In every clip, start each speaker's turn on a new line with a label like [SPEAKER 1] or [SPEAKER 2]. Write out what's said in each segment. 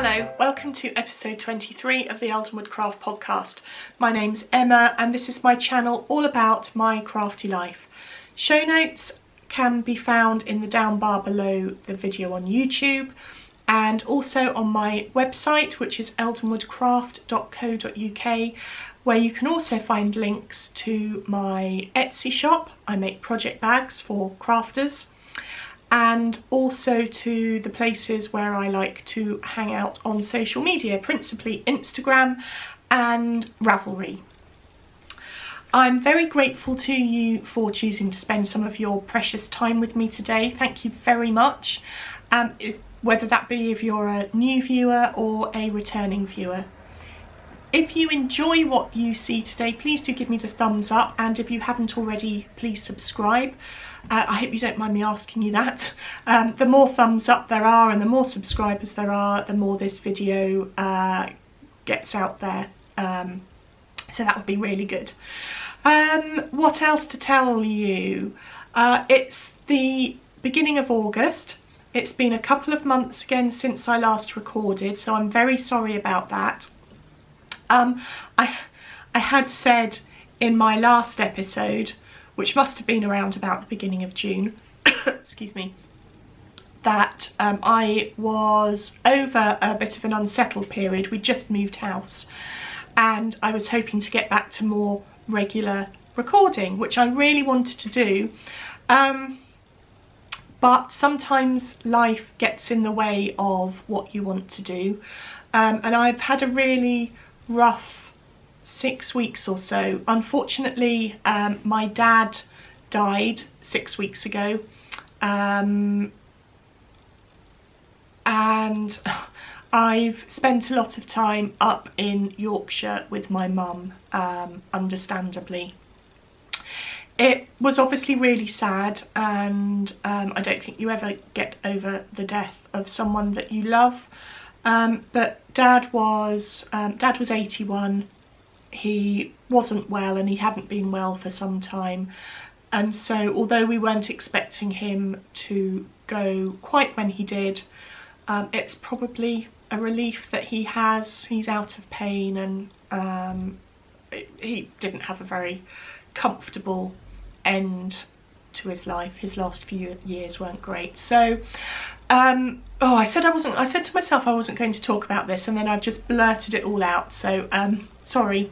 [SPEAKER 1] Hello, welcome to episode 23 of the Eldenwood Craft podcast. My name's Emma and this is my channel all about my crafty life. Show notes can be found in the down bar below the video on YouTube and also on my website, which is eldenwoodcraft.co.uk, where you can also find links to my Etsy shop. I make project bags for crafters, and also to the places where I like to hang out on social media, principally Instagram and Ravelry. I'm very grateful to you for choosing to spend some of your precious time with me today. Thank you very much, whether that be if you're a new viewer or a returning viewer. If you enjoy what you see today, please do give me the thumbs up, and if you haven't already, please subscribe. I hope you don't mind me asking you that. The more thumbs up there are and the more subscribers there are, the more this video gets out there. So that would be really good. What else to tell you? It's the beginning of August. It's been a couple of months again since I last recorded, so I'm very sorry about that. I had said in my last episode, which must have been around about the beginning of June, excuse me, that I was over a bit of an unsettled period. We just moved house and I was hoping to get back to more regular recording, which I really wanted to do, but sometimes life gets in the way of what you want to do, and I've had a really rough 6 weeks or so. Unfortunately, my dad died 6 weeks ago, and I've spent a lot of time up in Yorkshire with my mum, understandably. It was obviously really sad, and I don't think you ever get over the death of someone that you love. But Dad was 81. He wasn't well and he hadn't been well for some time, and so although we weren't expecting him to go quite when he did, it's probably a relief that he's out of pain, and he didn't have a very comfortable end to his life. His last few years weren't great. So I said to myself I wasn't going to talk about this, and then I've just blurted it all out, so sorry.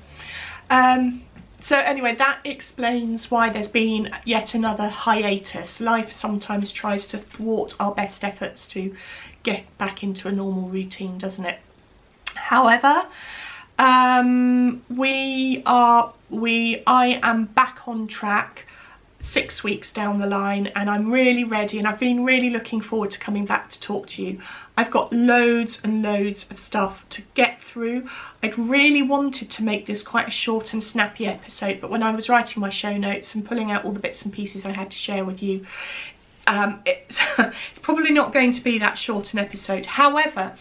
[SPEAKER 1] So anyway, that explains why there's been yet another hiatus. Life sometimes tries to thwart our best efforts to get back into a normal routine, doesn't it? However, I am back on track 6 weeks down the line, and I'm really ready, and I've been really looking forward to coming back to talk to you. I've got loads and loads of stuff to get through. I'd really wanted to make this quite a short and snappy episode, but when I was writing my show notes and pulling out all the bits and pieces I had to share with you, it's probably not going to be that short an episode. However,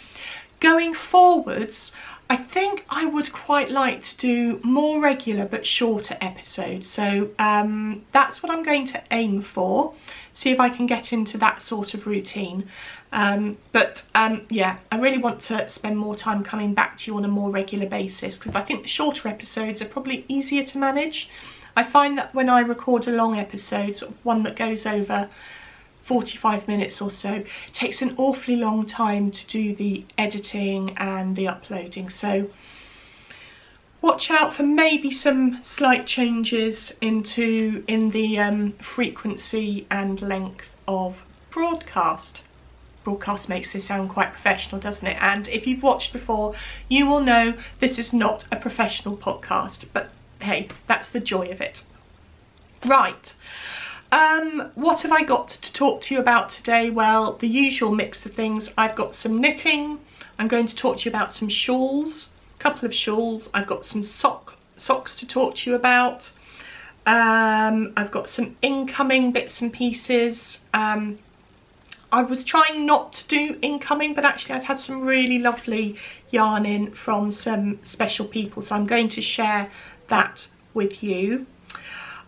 [SPEAKER 1] going forwards, I think I would quite like to do more regular but shorter episodes, so that's what I'm going to aim for, see if I can get into that sort of routine. Yeah, I really want to spend more time coming back to you on a more regular basis, because I think the shorter episodes are probably easier to manage. I find that when I record a long episode, sort of one that goes over 45 minutes or so, it takes an awfully long time to do the editing and the uploading, so watch out for maybe some slight changes in the frequency and length of broadcast. Broadcast makes this sound quite professional, doesn't it? And if you've watched before, you will know this is not a professional podcast, but hey, that's the joy of it. Right. What have I got to talk to you about today? Well, the usual mix of things. I've got some knitting. I'm going to talk to you about some shawls, a couple of shawls. I've got some socks to talk to you about. I've got some incoming bits and pieces. I was trying not to do incoming, but actually I've had some really lovely yarn in from some special people, so I'm going to share that with you.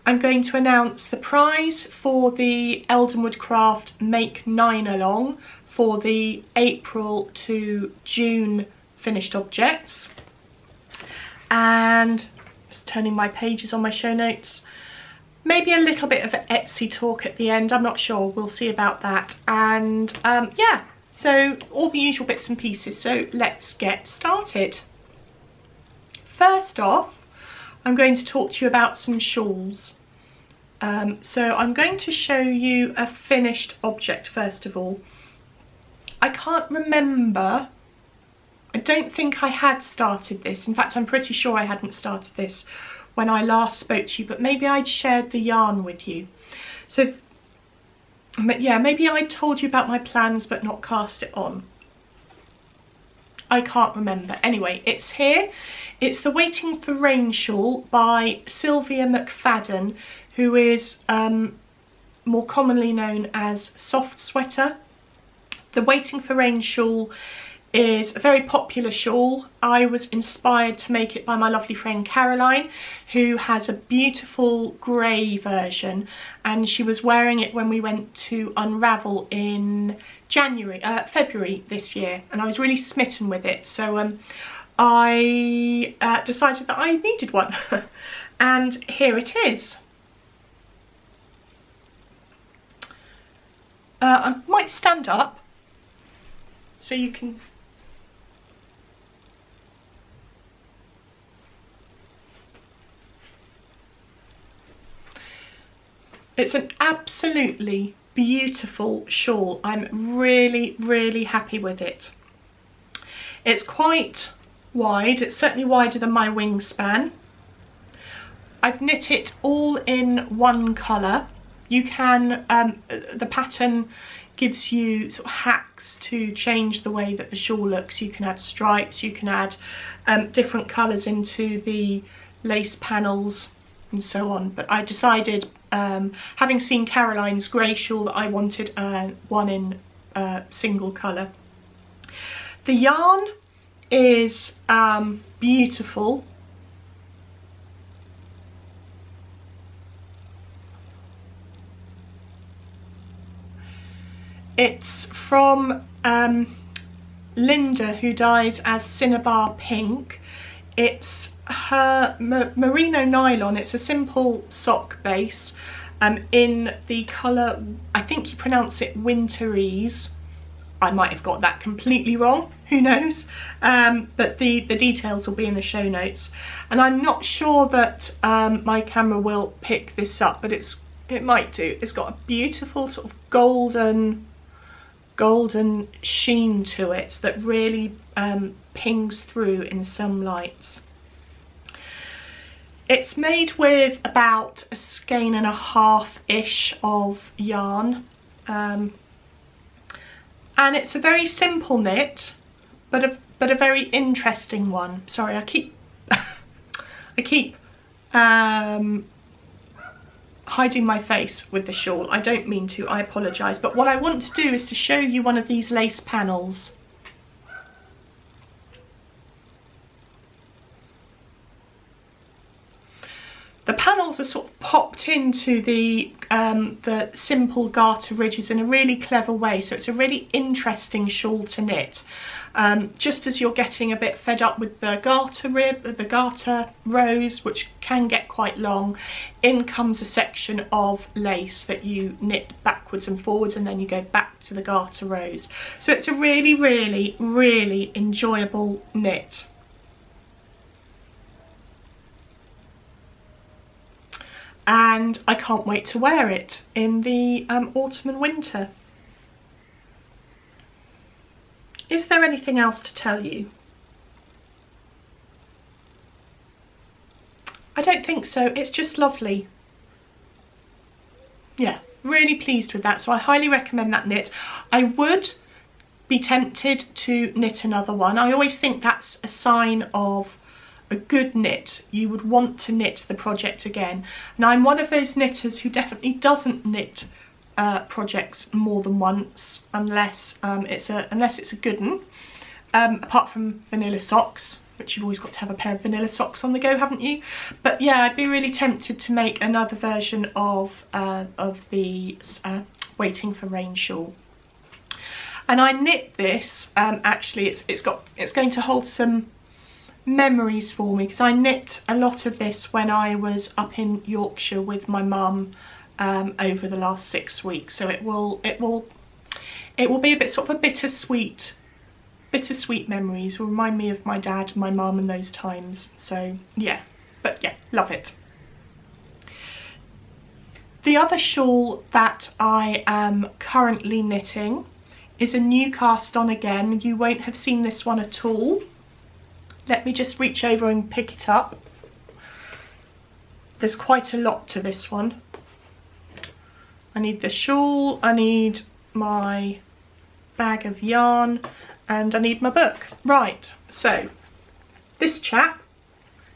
[SPEAKER 1] I'm going to announce the prize for the Eldenwood Craft Make 9 Along for the April to June finished objects. And just turning my pages on my show notes. Maybe a little bit of Etsy talk at the end, I'm not sure, we'll see about that. And yeah, so all the usual bits and pieces, so let's get started. First off, I'm going to talk to you about some shawls. So I'm going to show you a finished object first of all. I can't remember, I don't think I had started this, in fact I'm pretty sure I hadn't started this when I last spoke to you, but maybe I'd shared the yarn with you. So yeah, maybe I told you about my plans but not cast it on. I can't remember. Anyway, it's here. It's the Waiting for Rain shawl by Sylvia McFadden, who is more commonly known as Soft Sweater. The Waiting for Rain shawl is a very popular shawl. I was inspired to make it by my lovely friend Caroline, who has a beautiful grey version, and she was wearing it when we went to Unravel in February this year, and I was really smitten with it, so I decided that I needed one. And here it is. I might stand up so you can. It's an absolutely beautiful shawl. I'm really, really happy with it. It's quite wide. It's certainly wider than my wingspan. I've knit it all in one colour. You can, the pattern gives you sort of hacks to change the way that the shawl looks. You can add stripes, you can add different colours into the lace panels and so on, but I decided, having seen Caroline's grey shawl, that I wanted one in single colour. The yarn is beautiful. It's from Linda, who dyes as Cinnabar Pink. It's her merino nylon. It's a simple sock base in the colour, I think you pronounce it Winteries. I might have got that completely wrong, who knows, but the details will be in the show notes. And I'm not sure that my camera will pick this up, but it might do. It's got a beautiful sort of golden sheen to it that really pings through in some lights. It's made with about a skein and a half-ish of yarn, and it's a very simple knit, but a very interesting one. Sorry, I keep hiding my face with the shawl. I don't mean to, I apologise, but what I want to do is to show you one of these lace panels. The panels are sort of popped into the simple garter ridges in a really clever way, so it's a really interesting shawl to knit. Just as you're getting a bit fed up with the garter rows, which can get quite long, in comes a section of lace that you knit backwards and forwards, and then you go back to the garter rows. So it's a really, really, really enjoyable knit. And I can't wait to wear it in the autumn and winter. Is there anything else to tell you? I don't think so. It's just lovely. Yeah, really pleased with that. So I highly recommend that knit. I would be tempted to knit another one. I always think that's a sign of a good knit. You would want to knit the project again. And I'm one of those knitters who definitely doesn't knit projects more than once, unless it's a good one. Apart from vanilla socks, which you've always got to have a pair of vanilla socks on the go, haven't you? But yeah, I'd be really tempted to make another version of the Waiting for Rain shawl. And I knit this, actually it's going to hold some memories for me, because I knit a lot of this when I was up in Yorkshire with my mum over the last 6 weeks. So it will be a bit sort of a bittersweet memories. Will remind me of my dad and my mum and those times. So yeah, but yeah, love it. The other shawl that I am currently knitting is a new cast on again. You won't have seen this one at all. Let me just reach over and pick it up. There's quite a lot to this one. I need the shawl, I need my bag of yarn, and I need my book. Right, so this chap,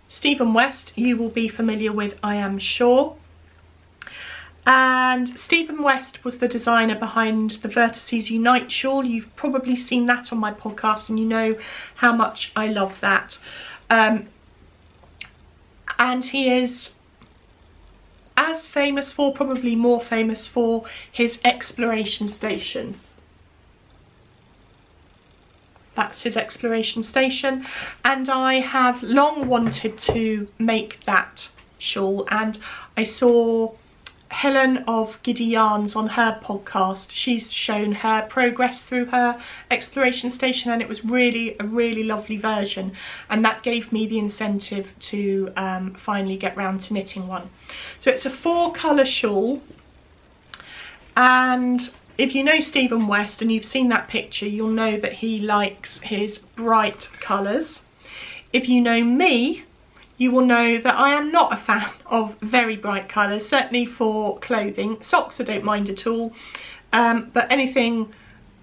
[SPEAKER 1] Stephen West, you will be familiar with, I am sure. And Stephen West was the designer behind the Vertices Unite shawl. You've probably seen that on my podcast and you know how much I love that. And he is as famous for, probably more famous for, his exploration station. That's his exploration station, and I have long wanted to make that shawl, and I saw Helen of Giddy Yarns on her podcast. She's shown her progress through her exploration station, and it was really a really lovely version, and that gave me the incentive to finally get round to knitting one. So it's a 4-colour shawl, and if you know Stephen West and you've seen that picture, you'll know that he likes his bright colours. If you know me, you will know that I am not a fan of very bright colours, certainly for clothing. Socks I don't mind at all, but anything,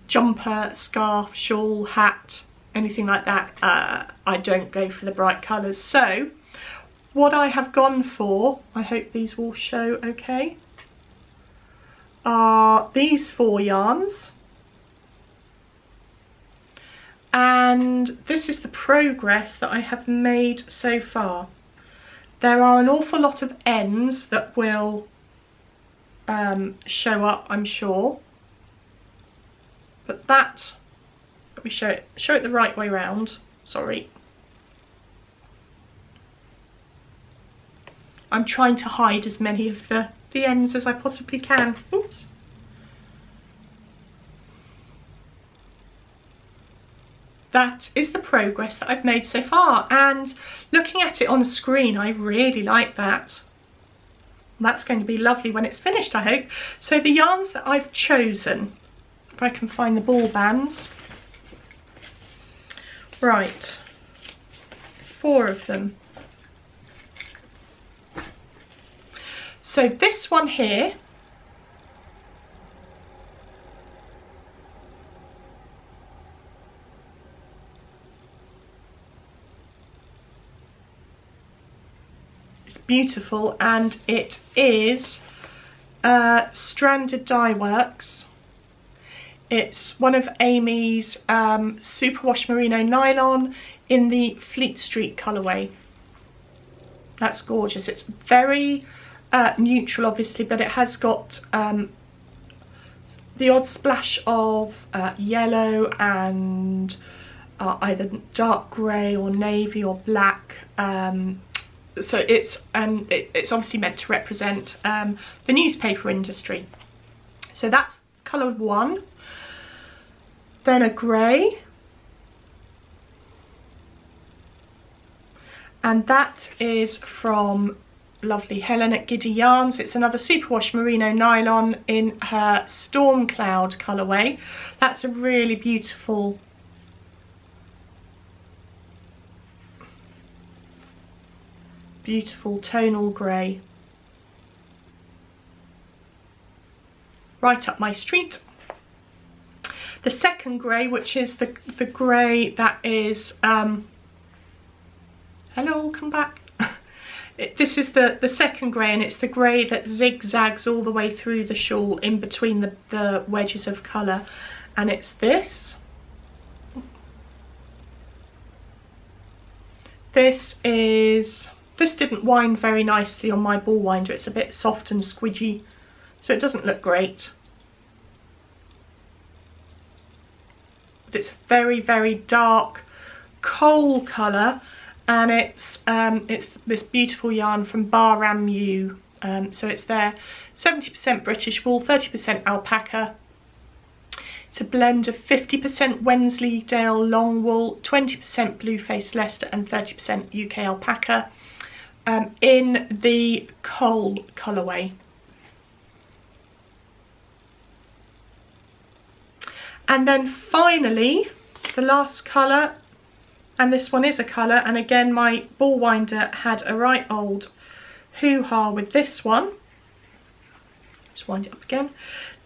[SPEAKER 1] jumper, scarf, shawl, hat, anything like that, I don't go for the bright colours. So what I have gone for, I hope these will show okay, are these 4 yarns. And this is the progress that I have made so far. There are an awful lot of ends that will show up, I'm sure, but that, let me show it the right way round. Sorry, I'm trying to hide as many of the ends as I possibly can. Oops. That is the progress that I've made so far, and looking at it on a screen, I really like that. That's going to be lovely when it's finished, I hope. So the yarns that I've chosen, if I can find the ball bands. Right, 4 of them. So this one here, beautiful, and it is Stranded Dye Works. It's one of Amy's superwash merino nylon in the Fleet Street colourway. That's gorgeous. It's very neutral obviously, but it has got the odd splash of yellow and either dark grey or navy or black. So it's obviously meant to represent the newspaper industry. So that's colour 1. Then a grey, and that is from lovely Helen at Giddy Yarns. It's another superwash merino nylon in her Storm Cloud colourway. That's a really beautiful tonal grey, right up my street. The second grey, which is the grey that is hello, come back. This is the second grey, and it's the grey that zigzags all the way through the shawl in between the wedges of colour, and it's this. This didn't wind very nicely on my ball winder. It's a bit soft and squidgy, so it doesn't look great. but it's a very, very dark coal colour, and it's this beautiful yarn from Bahramu. So it's their 70% British wool, 30% alpaca. It's a blend of 50% Wensleydale long wool, 20% Blueface Leicester and 30% UK alpaca, in the coal colourway. And then finally, the last colour, and this one is a colour, and again my ball winder had a right old hoo-ha with this one. Just wind it up again.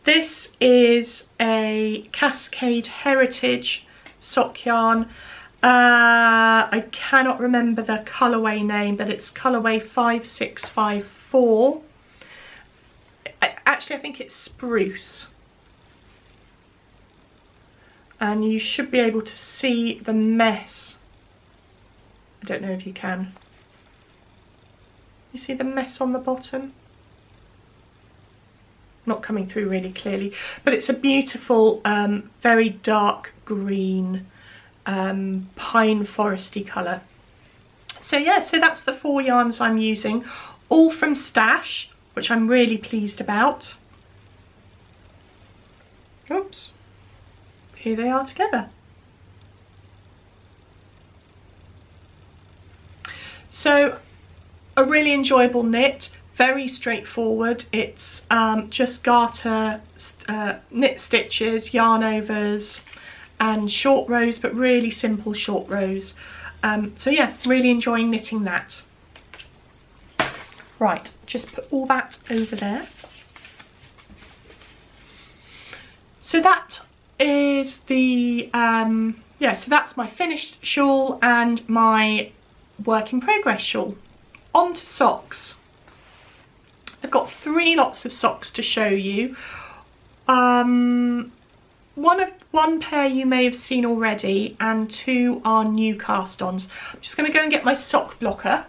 [SPEAKER 1] This is a Cascade Heritage sock yarn. I cannot remember the colourway name, but it's colourway 5654. Actually, I think it's Spruce. And you should be able to see the mess. I don't know if you can. You see the mess on the bottom? Not coming through really clearly, but it's a beautiful, very dark green, pine foresty colour. So yeah, so that's the 4 yarns I'm using, all from Stash, which I'm really pleased about. Oops, here they are together. So a really enjoyable knit. Very straightforward. It's just garter, knit stitches, yarn overs and short rows, but really simple short rows. So yeah, really enjoying knitting that. Right, just put all that over there. So that is the, yeah, so that's my finished shawl and my work in progress shawl. On to socks. I've got 3 lots of socks to show you. One pair you may have seen already, and 2 are new cast-ons. I'm just going to go and get my sock blocker.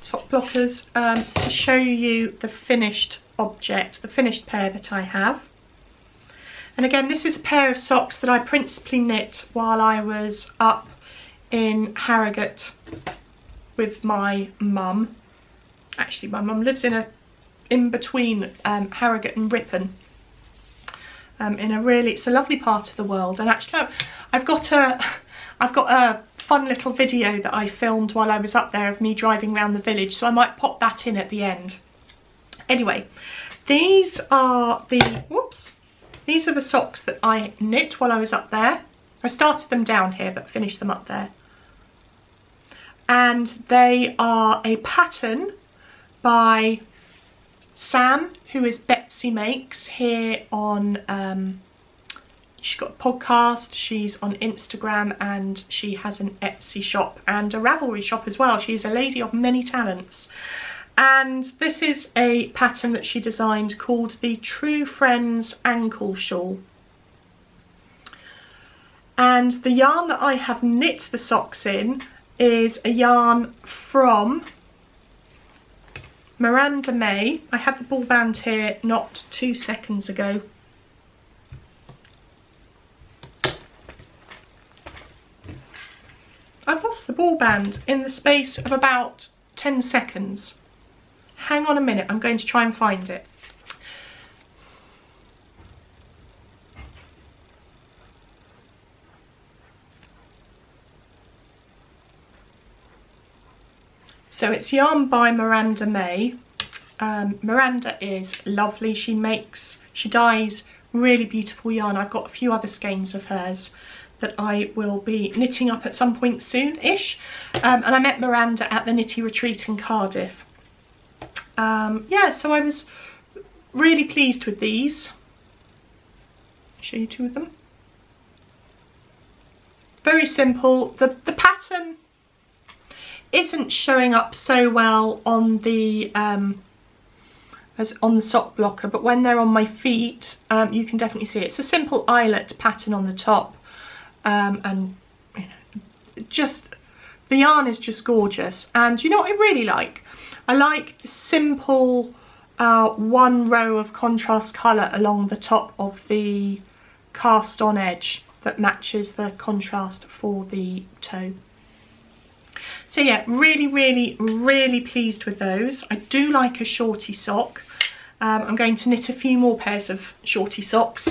[SPEAKER 1] Sock blockers to show you the finished object, the finished pair that I have. And again, this is a pair of socks that I principally knit while I was up in Harrogate with my mum. Actually, my mum lives in between Harrogate and Ripon, it's a lovely part of the world. And actually, I've got a fun little video that I filmed while I was up there of me driving around the village, so I might pop that in at the end. Anyway, these are the socks that I knit while I was up there. I started them down here but finished them up there. And they are a pattern by Sam, who is Betsy Makes, here on, she's got a podcast, she's on Instagram, and she has an Etsy shop and a Ravelry shop as well. She's a lady of many talents. And this is a pattern that she designed called the True Friends Ankle Shawl. And the yarn that I have knit the socks in is a yarn from Miranda May. I had the ball band here not 2 seconds ago. I've lost the ball band in the space of about 10 seconds. Hang on a minute, I'm going to try and find it. So it's yarn by Miranda May. Miranda is lovely. She dyes really beautiful yarn. I've got a few other skeins of hers that I will be knitting up at some point soon-ish. And I met Miranda at the Nitti Retreat in Cardiff. Yeah, so I was really pleased with these. I'll show you 2 of them. Very simple. The pattern isn't showing up so well on the as on the sock blocker, but when they're on my feet, you can definitely see it. It's a simple eyelet pattern on the top, and you know, just the yarn is just gorgeous. And you know what I really like? I like the simple one row of contrast colour along the top of the cast on edge that matches the contrast for the toe. So yeah, really pleased with those. I do like a shorty sock. I'm going to knit a few more pairs of shorty socks.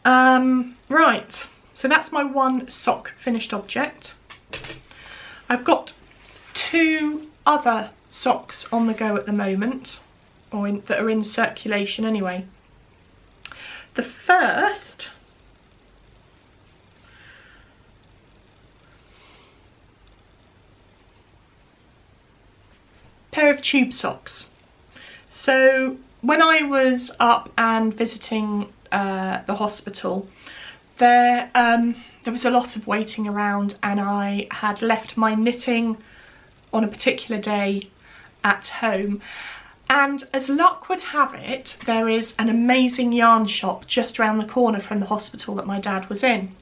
[SPEAKER 1] Right, so that's my one sock finished object. I've got 2 other socks on the go at the moment, or that are in circulation anyway. The first pair of tube socks. So when I was up and visiting the hospital, there was a lot of waiting around, and I had left my knitting on a particular day at home, and as luck would have it, there is an amazing yarn shop just around the corner from the hospital that my dad was in.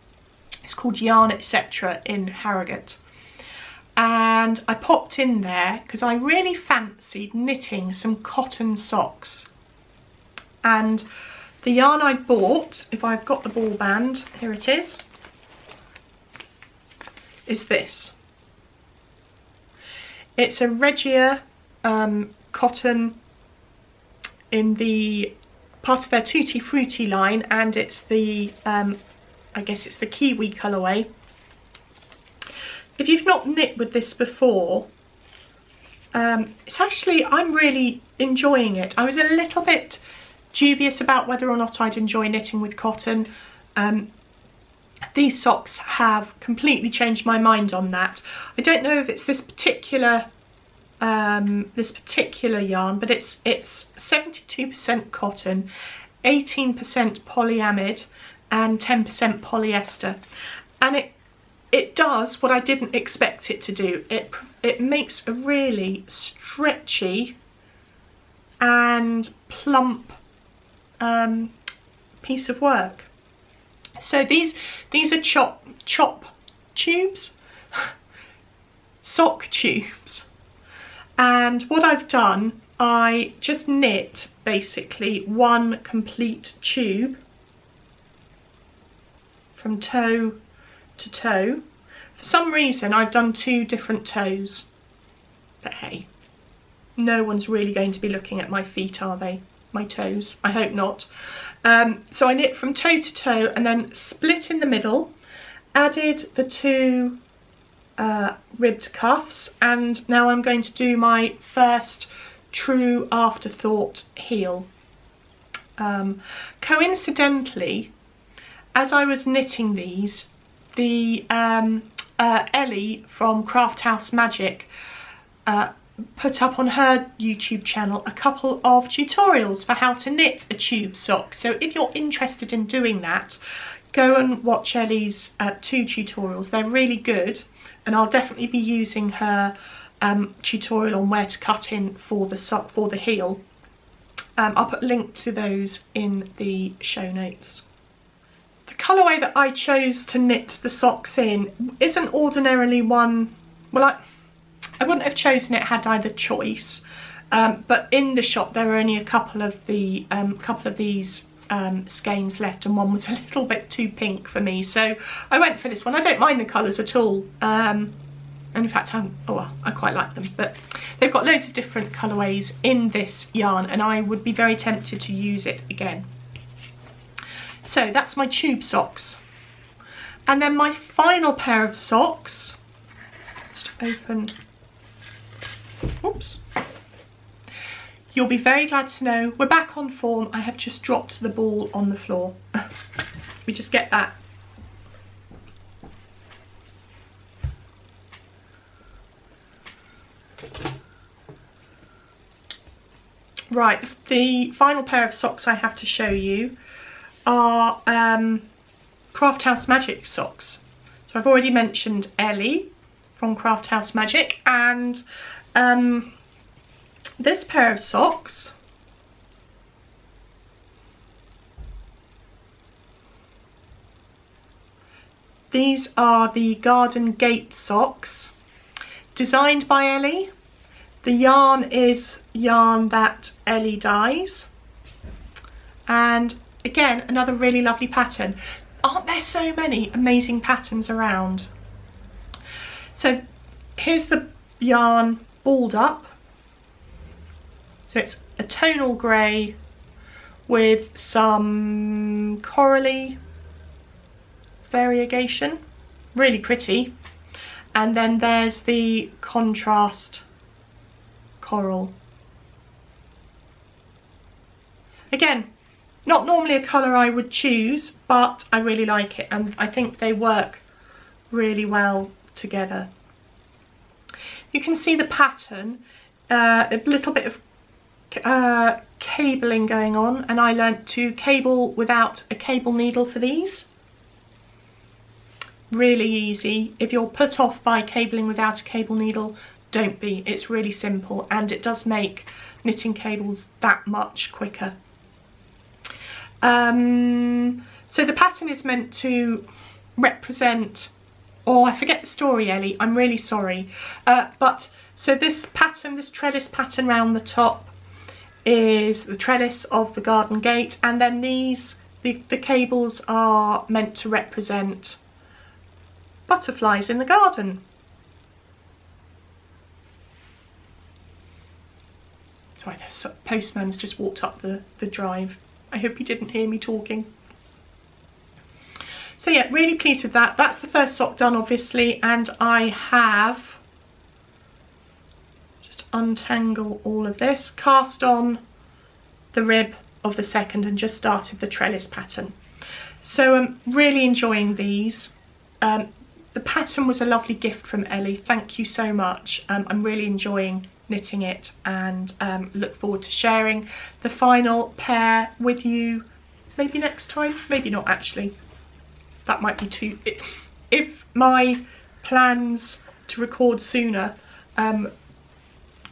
[SPEAKER 1] It's called Yarn Etc. in Harrogate. And I popped in there because I really fancied knitting some cotton socks. And the yarn I bought, if I've got the ball band, here it is this. It's a Regia cotton in the part of their Tutti Frutti line, and it's the, I guess it's the kiwi colourway. If you've not knit with this before, it's actually, I'm really enjoying it. I was a little bit dubious about whether or not I'd enjoy knitting with cotton. These socks have completely changed my mind on that. I don't know if it's this particular yarn, but it's 72% cotton, 18% polyamide and 10% polyester, and it does what I didn't expect it to do. It makes a really stretchy and plump piece of work. So these are chop tubes, sock tubes, and what I've done, I just knit basically one complete tube from toe to toe. For some reason I've done 2 different toes, but hey, no one's really going to be looking at my feet, are they? My toes, I hope not. So I knit from toe to toe and then split in the middle, added the 2 ribbed cuffs, and now I'm going to do my first true afterthought heel. Coincidentally, as I was knitting these, the Ellie from Craft House Magic put up on her YouTube channel a couple of tutorials for how to knit a tube sock. So if you're interested in doing that, go and watch Ellie's 2 tutorials. They're really good, and I'll definitely be using her tutorial on where to cut in for the sock, for the heel. I'll put a link to those in the show notes. The colourway that I chose to knit the socks in isn't ordinarily one, well, I wouldn't have chosen it had I the choice, but in the shop there were only a couple of these skeins left, and one was a little bit too pink for me, so I went for this one. I don't mind the colours at all, and in fact I quite like them, but they've got loads of different colourways in this yarn, and I would be very tempted to use it again. So that's my tube socks, and then my final pair of socks, just open, oops, you'll be very glad to know we're back on form. I have just dropped the ball on the floor. We just get that. Right, the final pair of socks I have to show you are Craft House Magic socks. So I've already mentioned Ellie from Craft House Magic, and this pair of socks these are the Garden Gate socks, designed by Ellie, The yarn is yarn that Ellie dyes, and again another really lovely pattern. Aren't there so many amazing patterns around? So here's the yarn balled up. So it's a tonal grey with some corally variegation, really pretty. And then there's the contrast coral. Again, not normally a colour I would choose, but I really like it, and I think they work really well together. You can see the pattern, a little bit of cabling going on, and I learnt to cable without a cable needle for these. Really easy. If you're put off by cabling without a cable needle, don't be. It's really simple, and it does make knitting cables that much quicker. So the pattern is meant to represent, oh, I forget the story, Ellie, I'm really sorry. But so this pattern, this trellis pattern round the top, is the trellis of the garden gate, and then these, the cables are meant to represent butterflies in the garden. Sorry, the postman's just walked up the drive. I hope he didn't hear me talking. So yeah, really pleased with that. That's the first sock done, obviously, and I have, just untangle all of this, cast on the rib of the second and just started the trellis pattern. So I'm really enjoying these. The pattern was a lovely gift from Ellie. Thank you so much. I'm really enjoying knitting it, and look forward to sharing the final pair with you maybe next time. Maybe not, actually. That might be too... If my plans to record sooner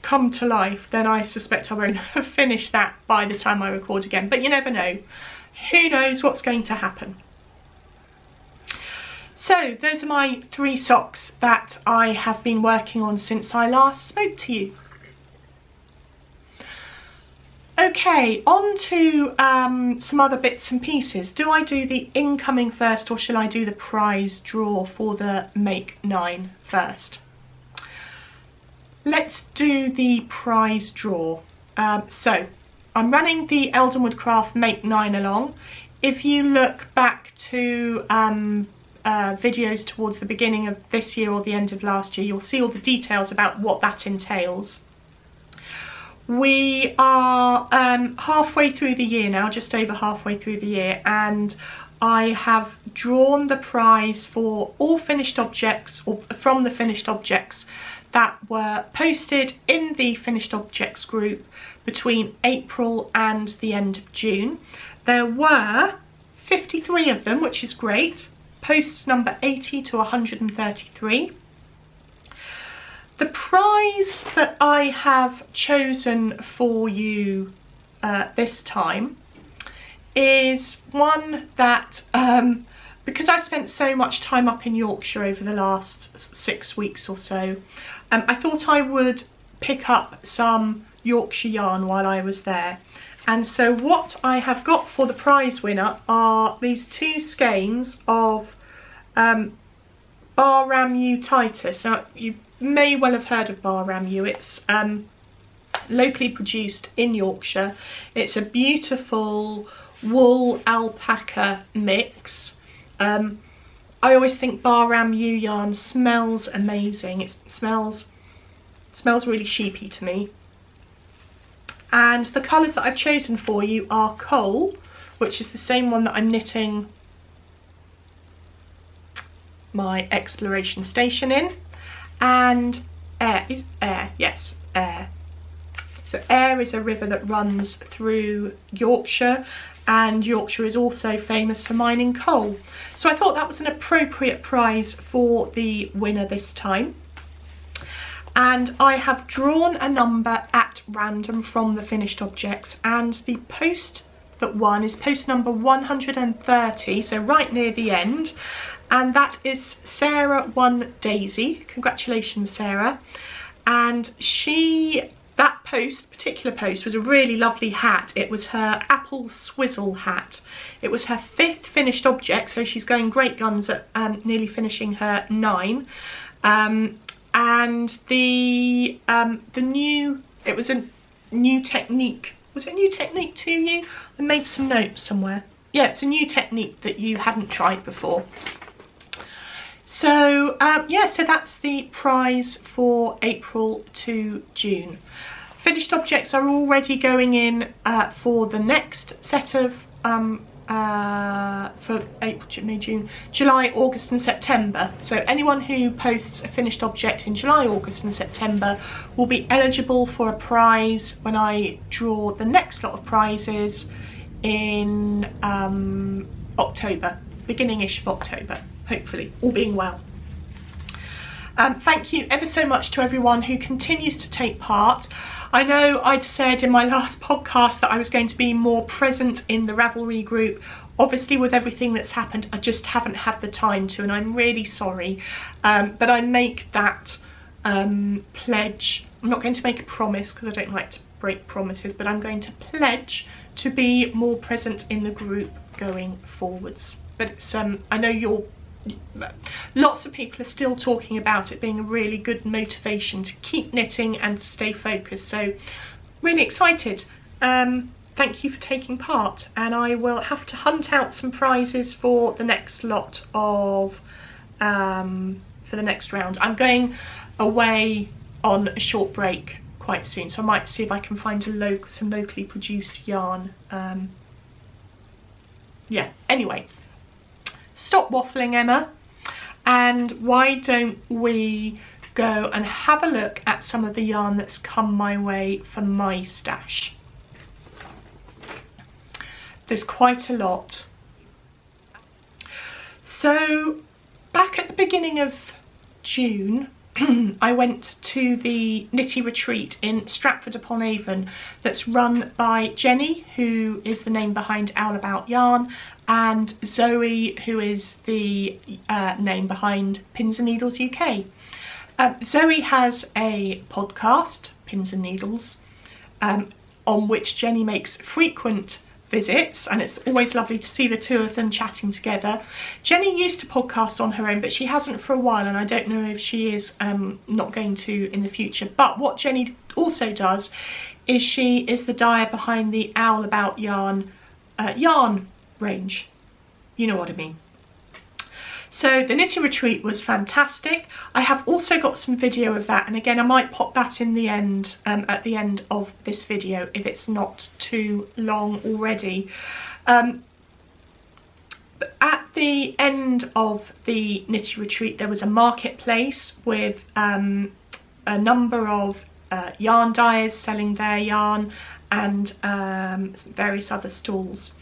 [SPEAKER 1] come to life, then I suspect I won't have finished that by the time I record again. But you never know. Who knows what's going to happen? So those are my 3 socks that I have been working on since I last spoke to you. Okay, on to some other bits and pieces. Do I do the incoming first, or shall I do the prize draw for the Make 9 first? Let's do the prize draw. So I'm running the Eldenwood Craft Make 9 along. If you look back to videos towards the beginning of this year or the end of last year, you'll see all the details about what that entails. We are halfway through the year now, just over halfway through the year, and I have drawn the prize for all finished objects, or from the finished objects that were posted in the finished objects group between April and the end of June. There were 53 of them, which is great. Posts number 80 to 133. The prize that I have chosen for you this time is one that, because I spent so much time up in Yorkshire over the last 6 weeks or so, I thought I would pick up some Yorkshire yarn while I was there. And so what I have got for the prize winner are these 2 skeins of Bar Ramu Titus. Now, you may well have heard of Bar Ramu. It's locally produced in Yorkshire. It's a beautiful wool alpaca mix. I always think Bar Ramu yarn smells amazing. It smells really sheepy to me. And the colours that I've chosen for you are Coal, which is the same one that I'm knitting my exploration station in, and Air. Is Air? Yes, Air. So Air is a river that runs through Yorkshire, and Yorkshire is also famous for mining coal. So I thought that was an appropriate prize for the winner this time. And I have drawn a number at random from the finished objects, and the post that won is post number 130, so right near the end, and that is Sarah 1 Daisy. Congratulations, Sarah. and that particular post was a really lovely hat. It was her apple swizzle hat. It was her 5th finished object, so she's going great guns at nearly finishing her 9. And it was a new technique. Was it a new technique to you? I made some notes somewhere. Yeah, it's a new technique that you hadn't tried before. So yeah, so that's the prize for April to June. Finished objects are already going in for the next set of for April, May, June, July, August and September. So anyone who posts a finished object in July, August and September will be eligible for a prize when I draw the next lot of prizes in October, beginning-ish of October, hopefully, all being well. Thank you ever so much to everyone who continues to take part. I know I'd said in my last podcast that I was going to be more present in the Ravelry group. Obviously with everything that's happened, I just haven't had the time to, and I'm really sorry. But I make that pledge. I'm not going to make a promise because I don't like to break promises, but I'm going to pledge to be more present in the group going forwards. But it's, I know lots of people are still talking about it being a really good motivation to keep knitting and to stay focused, so really excited. Thank you for taking part, and I will have to hunt out some prizes for the next lot of for the next round. I'm going away on a short break quite soon, so I might see if I can find some locally produced yarn. Yeah, anyway, stop waffling, Emma, and why don't we go and have a look at some of the yarn that's come my way for my stash. There's quite a lot. So back at the beginning of June, I went to the Nitti Retreat in Stratford-upon-Avon that's run by Jenny, who is the name behind Owl About Yarn, and Zoe, who is the name behind Pins and Needles UK. Zoe has a podcast, Pins and Needles, on which Jenny makes frequent visits, and it's always lovely to see the two of them chatting together. Jenny used to podcast on her own, but she hasn't for a while, and I don't know if she is not going to in the future. But what Jenny also does is she is the dyer behind the Owl About Yarn yarn range. You know what I mean. So the Nitti Retreat was fantastic. I have also got some video of that, and again I might pop that in the end, at the end of this video if it's not too long already. But at the end of the Nitti Retreat there was a marketplace with a number of yarn dyers selling their yarn and various other stalls,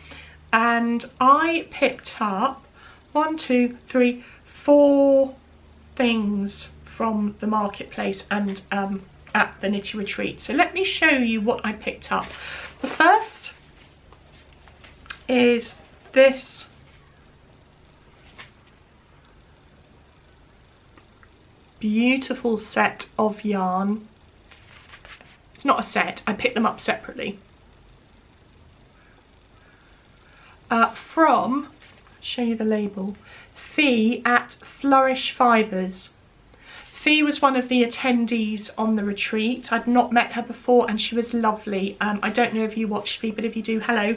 [SPEAKER 1] and I picked up 1, 2, 3, 4 things from the marketplace and at the Nitti Retreat. So let me show you what I picked up. The first is this beautiful set of yarn. It's not a set, I picked them up separately. From, show you the label, Fee at Flourish Fibres. Fee was one of the attendees on the retreat. I'd not met her before and she was lovely. I don't know if you watch Fee, but if you do, hello.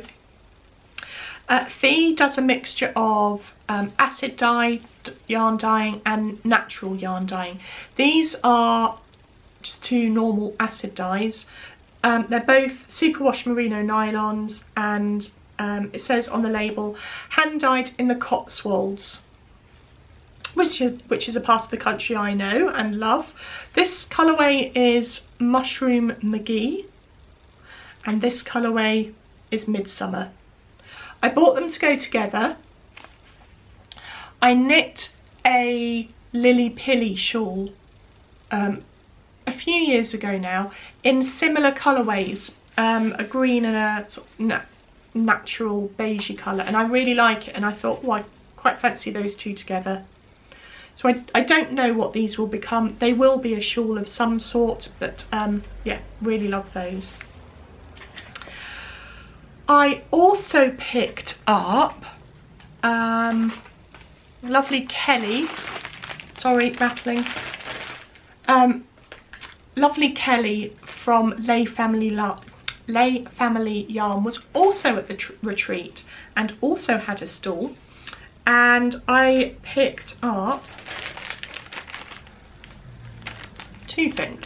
[SPEAKER 1] Fee does a mixture of acid dye yarn dyeing and natural yarn dyeing. These are just 2 normal acid dyes. They're both superwash merino nylons, and it says on the label, hand dyed in the Cotswolds, which is a part of the country I know and love. This colourway is Mushroom McGee, and this colourway is Midsummer. I bought them to go together. I knit a Lily Pilly shawl a few years ago now in similar colourways, a green and a sort of natural beigey colour, and I really like it, and I thought, oh, I quite fancy those two together. So I don't know what these will become. They will be a shawl of some sort, but yeah, really love those. I also picked up lovely Kelly, sorry, rattling, lovely Kelly from Lay Family Yarn was also at the retreat and also had a stall, and I picked up two things.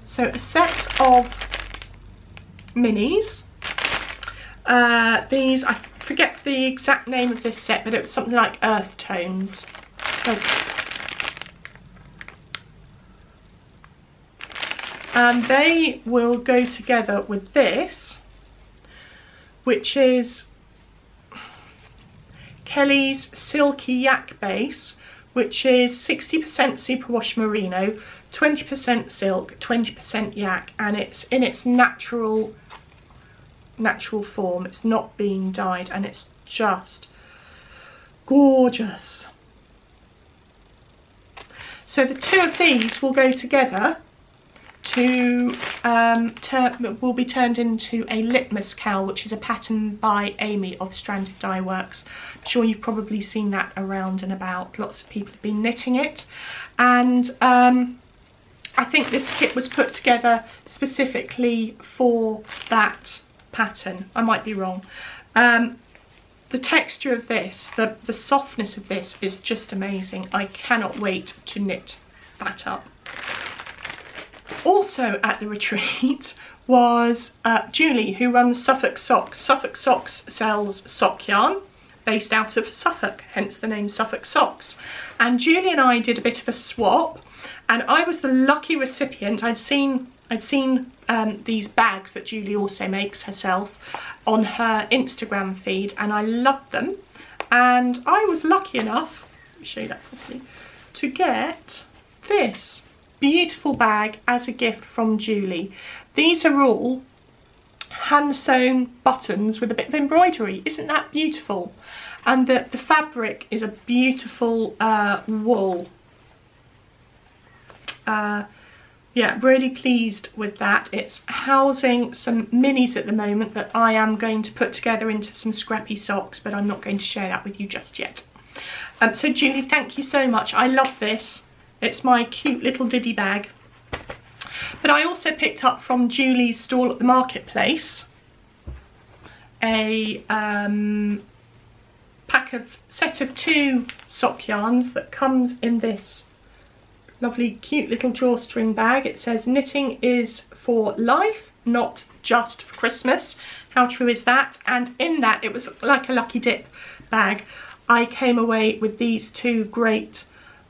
[SPEAKER 1] So a set of minis. These, I forget the exact name of this set, but it was something like Earth Tones. And they will go together with this, which is Kelly's Silky Yak Base, which is 60% superwash merino, 20% silk, 20% yak, and it's in its natural form. It's not being dyed, and it's just gorgeous. So the two of these will go together to will be turned into a litmus cowl, which is a pattern by Amy of Stranded Dye Works. I'm sure you've probably seen that around and about. Lots of people have been knitting it, and I think this kit was put together specifically for that pattern. I might be wrong. The texture of this, the softness of this is just amazing. I cannot wait to knit that up. Also at the retreat was Julie, who runs Suffolk Socks. Suffolk Socks sells sock yarn based out of Suffolk, hence the name Suffolk Socks. And Julie and I did a bit of a swap, and I was the lucky recipient. I'd seen these bags that Julie also makes herself on her Instagram feed, and I loved them. And I was lucky enough, let me show you that properly, to get this beautiful bag as a gift from Julie. These are all hand sewn buttons with a bit of embroidery. Isn't that beautiful? And the fabric is a beautiful wool. Yeah, really pleased with that. It's housing some minis at the moment that I am going to put together into some scrappy socks, but I'm not going to share that with you just yet. So Julie, thank you so much. I love this. It's my cute little diddy bag. But I also picked up from Julie's stall at the marketplace a set of 2 sock yarns that comes in this lovely cute little drawstring bag. It says knitting is for life, not just for Christmas. How true is that? And in that, it was like a lucky dip bag. I came away with these 2 great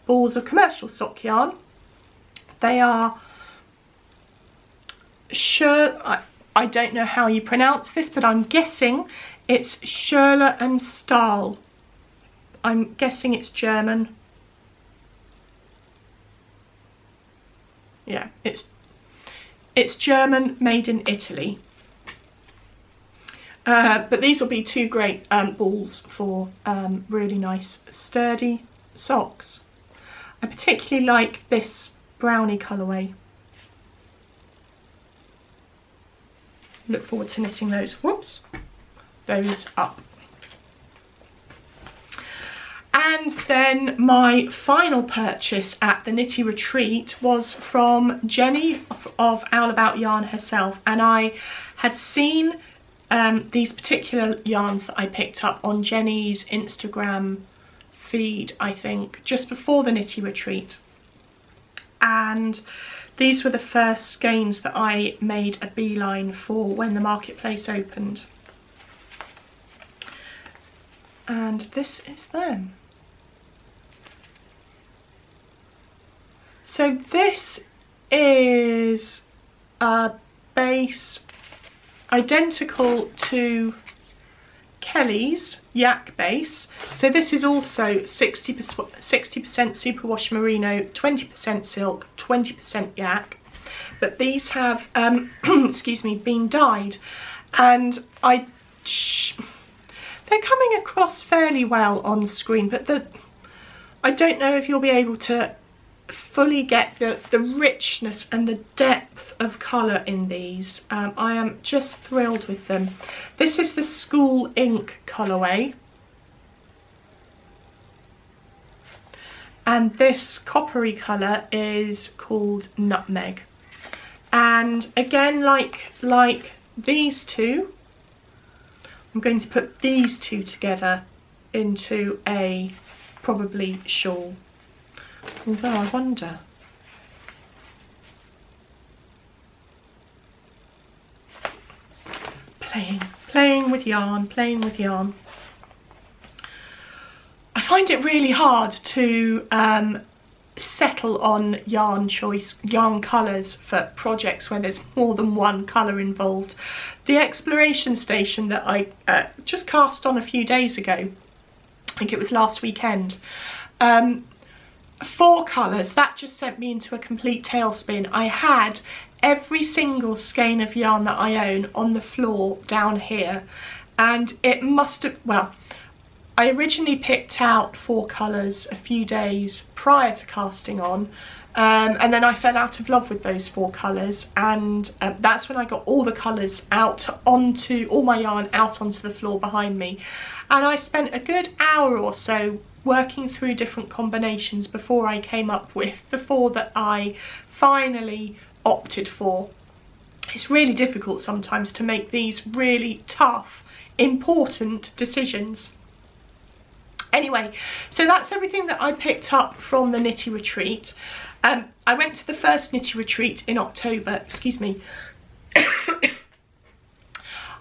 [SPEAKER 1] balls of commercial sock yarn. They are I don't know how you pronounce this, but I'm guessing it's Shawl and Stahl. I'm guessing it's German. Yeah, it's German, made in Italy. But these will be 2 great balls for really nice sturdy socks. I particularly like this brownie colourway. Look forward to knitting those up. And then my final purchase at the Nitti Retreat was from Jenny of Owl About Yarn herself, and I had seen these particular yarns that I picked up on Jenny's Instagram feed, I think, just before the Nitti Retreat. And these were the first skeins that I made a beeline for when the marketplace opened. And this is them. So this is a base identical to Kelly's yak base. So this is also 60% superwash merino, 20% silk, 20% yak. But these have, excuse me, been dyed, and they're coming across fairly well on screen. But I don't know if you'll be able to fully get the richness and the depth of colour in these. I am just thrilled with them. This is the School Ink colourway. And this coppery colour is called Nutmeg. And again, like these two, I'm going to put these two together into a probably shawl. Although I wonder. Playing with yarn, playing with yarn. I find it really hard to settle on yarn colours for projects where there's more than one colour involved. The exploration station that I just cast on a few days ago, I think it was last weekend, 4 colours, that just sent me into a complete tailspin. I had every single skein of yarn that I own on the floor down here, and it must have, well, I originally picked out 4 colours a few days prior to casting on, and then I fell out of love with those 4 colours, and that's when I got all the colours out onto, all my yarn out onto the floor behind me. And I spent a good hour or so working through different combinations before I came up with the 4 that I finally opted for. It's really difficult sometimes to make these really tough, important decisions. Anyway, so that's everything that I picked up from the Nitti Retreat. I went to the first Nitti Retreat in October, excuse me.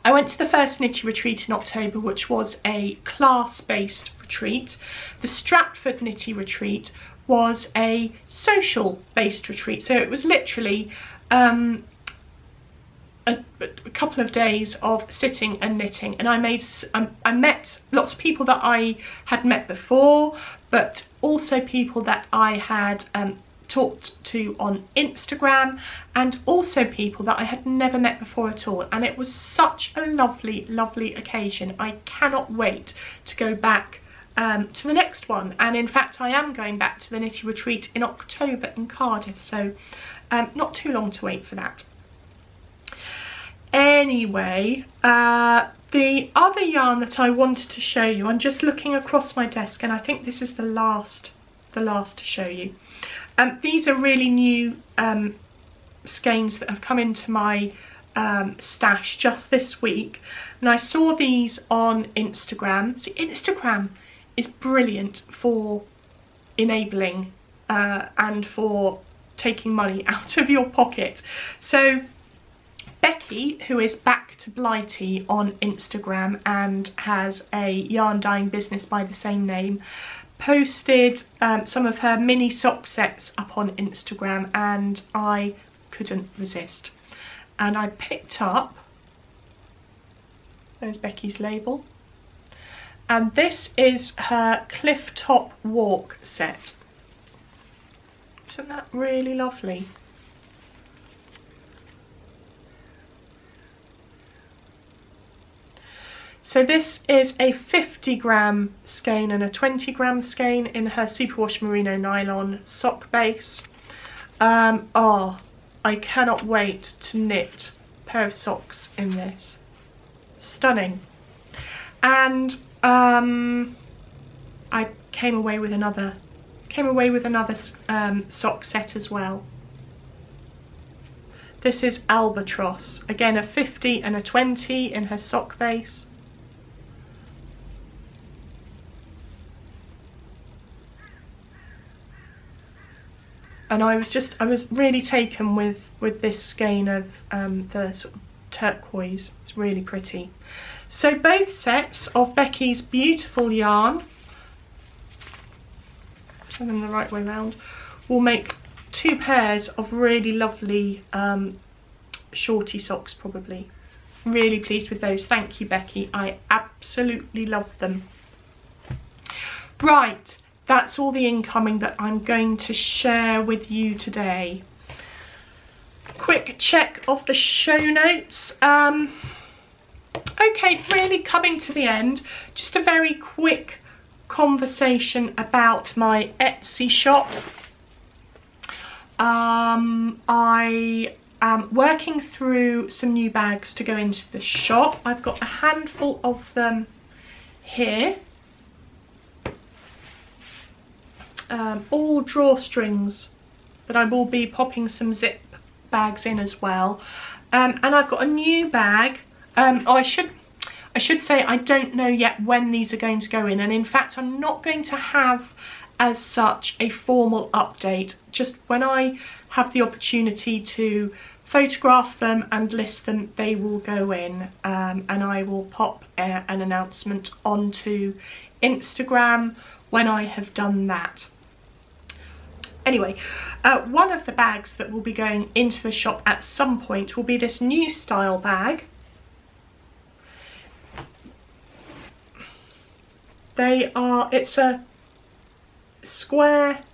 [SPEAKER 1] I went to the first Nitti Retreat in October, which was a class-based retreat. The Stratford Nitti Retreat was a social-based retreat, so it was literally a couple of days of sitting and knitting, and I met lots of people that I had met before, but also people that I had talked to on Instagram, and also people that I had never met before at all, and it was such a lovely occasion. I cannot wait to go back to the next one, and in fact I am going back to the Nitti Retreat in October in Cardiff, so not too long to wait for that. Anyway, the other yarn that I wanted to show you, I'm just looking across my desk, and I think this is the last to show you. These are really new skeins that have come into my stash just this week, and I saw these on Instagram. See, Instagram is brilliant for enabling and for taking money out of your pocket. So Becky, who is Back to Blighty on Instagram and has a yarn dyeing business by the same name, posted some of her mini sock sets up on Instagram, and I couldn't resist. And I picked up, there's Becky's label, and this is her Cliff Top Walk set. Isn't that really lovely? So this is a 50-gram skein and a 20-gram skein in her Superwash Merino Nylon sock base. Oh, I cannot wait to knit a pair of socks in this. Stunning. And I came away with another sock set as well. This is Albatross, again a 50 and a 20 in her sock base. And I was really taken with this skein of the sort of turquoise. It's really pretty. So both sets of Becky's beautiful yarn, turn them the right way round, will make 2 pairs of really lovely shorty socks probably. Really pleased with those. Thank you, Becky. I absolutely love them. Right. That's all the incoming that I'm going to share with you today. Quick check of the show notes. Okay, really coming to the end. Just a very quick conversation about my Etsy shop. I am working through some new bags to go into the shop. I've got a handful of them here. All drawstrings that I will be popping some zip bags in as well. And I've got a new bag. I should say I don't know yet when these are going to go in, and in fact I'm not going to have as such a formal update. Just when I have the opportunity to photograph them and list them, they will go in, and I will pop an announcement onto Instagram when I have done that. Anyway, one of the bags that will be going into the shop at some point will be this new style bag. It's a square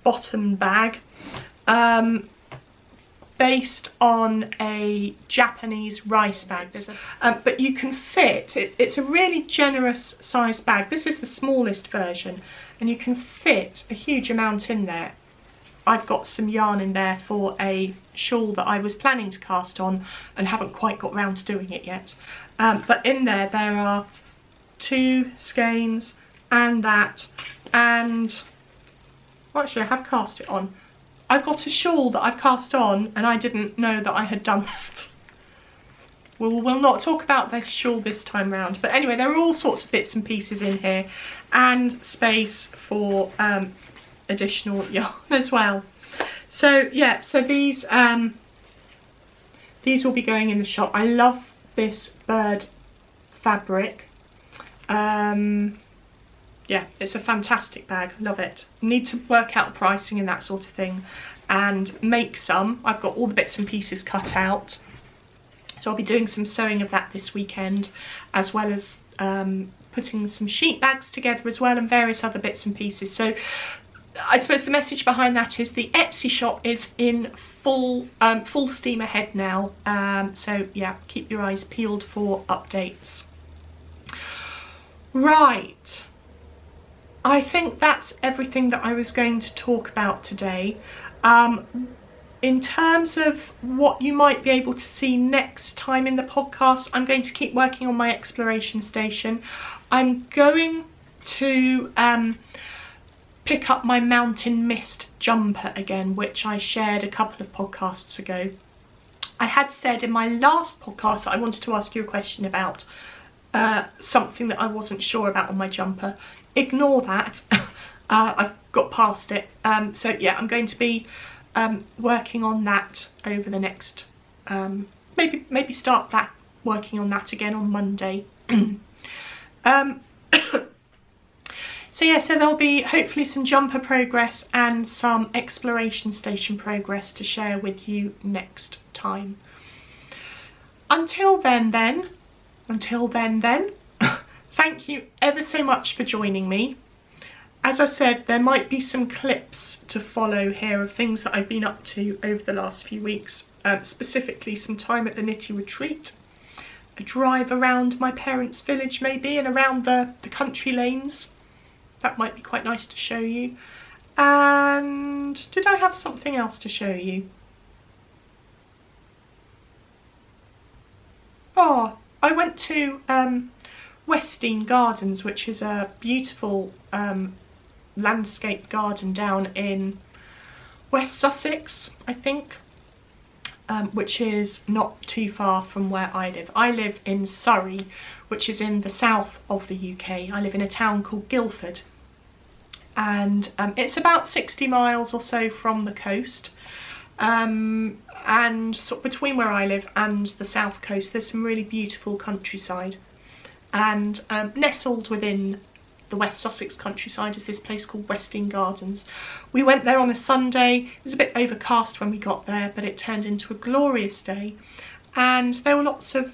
[SPEAKER 1] bottom bag, based on a Japanese rice bag. But you can fit, it's a really generous sized bag. This is the smallest version, and you can fit a huge amount in there. I've got some yarn in there for a shawl that I was planning to cast on and haven't quite got round to doing it yet. But in there are 2 skeins and that, and well, actually I have cast it on. I've got a shawl that I've cast on and I didn't know that I had done that. We'll not talk about the shawl this time round, but anyway, there are all sorts of bits and pieces in here, and space for additional yarn as well. So yeah, so these will be going in the shop. I love this bird fabric. Yeah, it's a fantastic bag, love it. Need to work out pricing and that sort of thing and make some. I've got all the bits and pieces cut out, so I'll be doing some sewing of that this weekend, as well as putting some sheet bags together as well, and various other bits and pieces. So I suppose the message behind that is the Etsy shop is in full steam ahead now. So yeah, keep your eyes peeled for updates. Right, I think that's everything that I was going to talk about today. In terms of what you might be able to see next time in the podcast, I'm going to keep working on my exploration station. I'm going to pick up my Mountain Mist jumper again, which I shared a couple of podcasts ago. I had said in my last podcast that I wanted to ask you a question about something that I wasn't sure about on my jumper. Ignore that. I've got past it. So yeah, I'm going to be working on that over the next maybe start that working on that again on Monday. So yeah, so there'll be hopefully some jumper progress and some exploration station progress to share with you next time. Until then, thank you ever so much for joining me. As I said, there might be some clips to follow here of things that I've been up to over the last few weeks, specifically some time at the Nitti Retreat, a drive around my parents' village maybe, and around the country lanes. That might be quite nice to show you. And did I have something else to show you? Oh, I went to Westdean Gardens, which is a beautiful landscape garden down in West Sussex, I think, which is not too far from where I live. I live in Surrey, which is in the south of the UK. I live in a town called Guildford, and it's about 60 miles or so from the coast, and sort of between where I live and the south coast there's some really beautiful countryside, and nestled within the West Sussex countryside is this place called Westdean Gardens. We went there on a Sunday. It was a bit overcast when we got there, but it turned into a glorious day, and there were lots of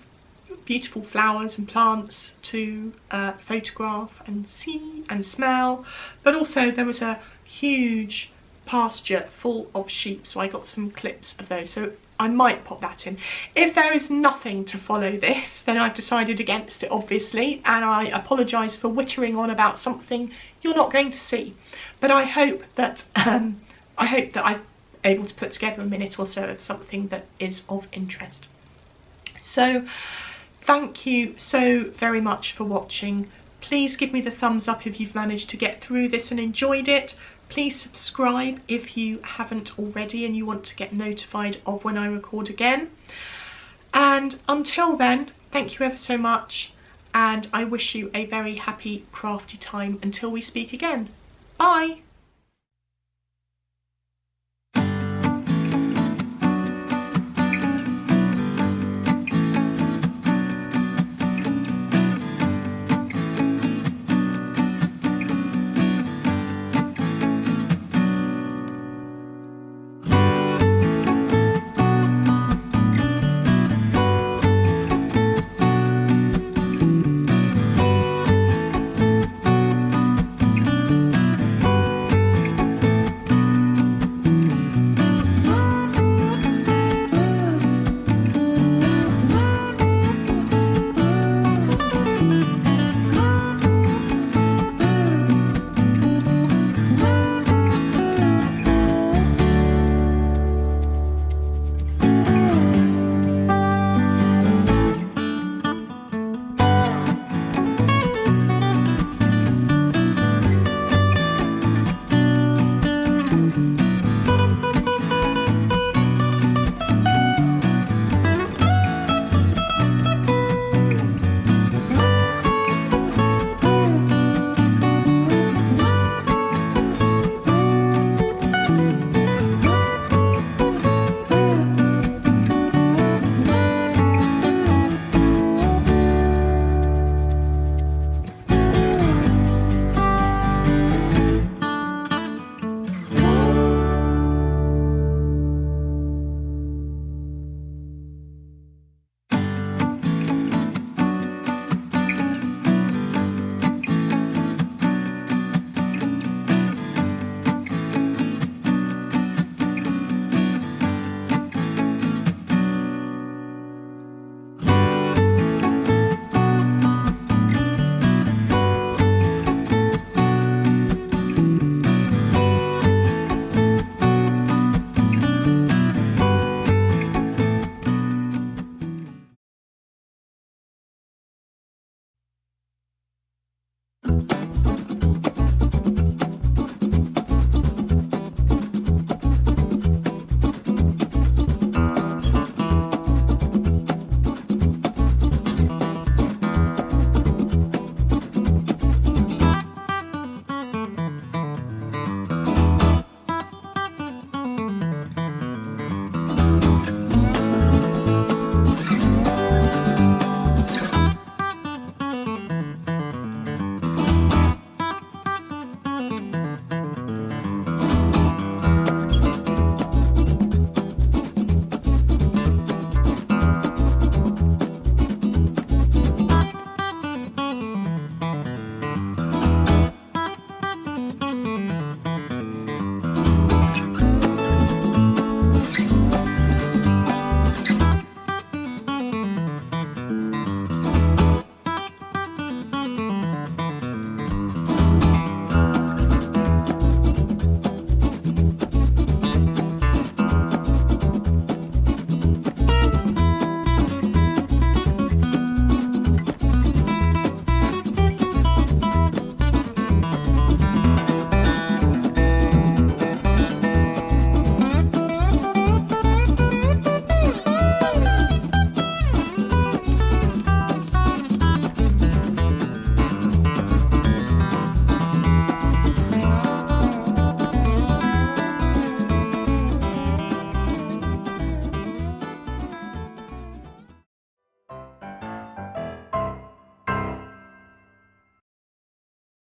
[SPEAKER 1] beautiful flowers and plants to photograph and see and smell, but also there was a huge pasture full of sheep, so I got some clips of those. So I might pop that in. If there is nothing to follow this, then I've decided against it, obviously, and I apologise for wittering on about something you're not going to see. But I hope that I'm able to put together a minute or so of something that is of interest. So thank you so very much for watching. Please give me the thumbs up if you've managed to get through this and enjoyed it. Please subscribe if you haven't already and you want to get notified of when I record again. And until then, thank you ever so much, and I wish you a very happy crafty time until we speak again. Bye!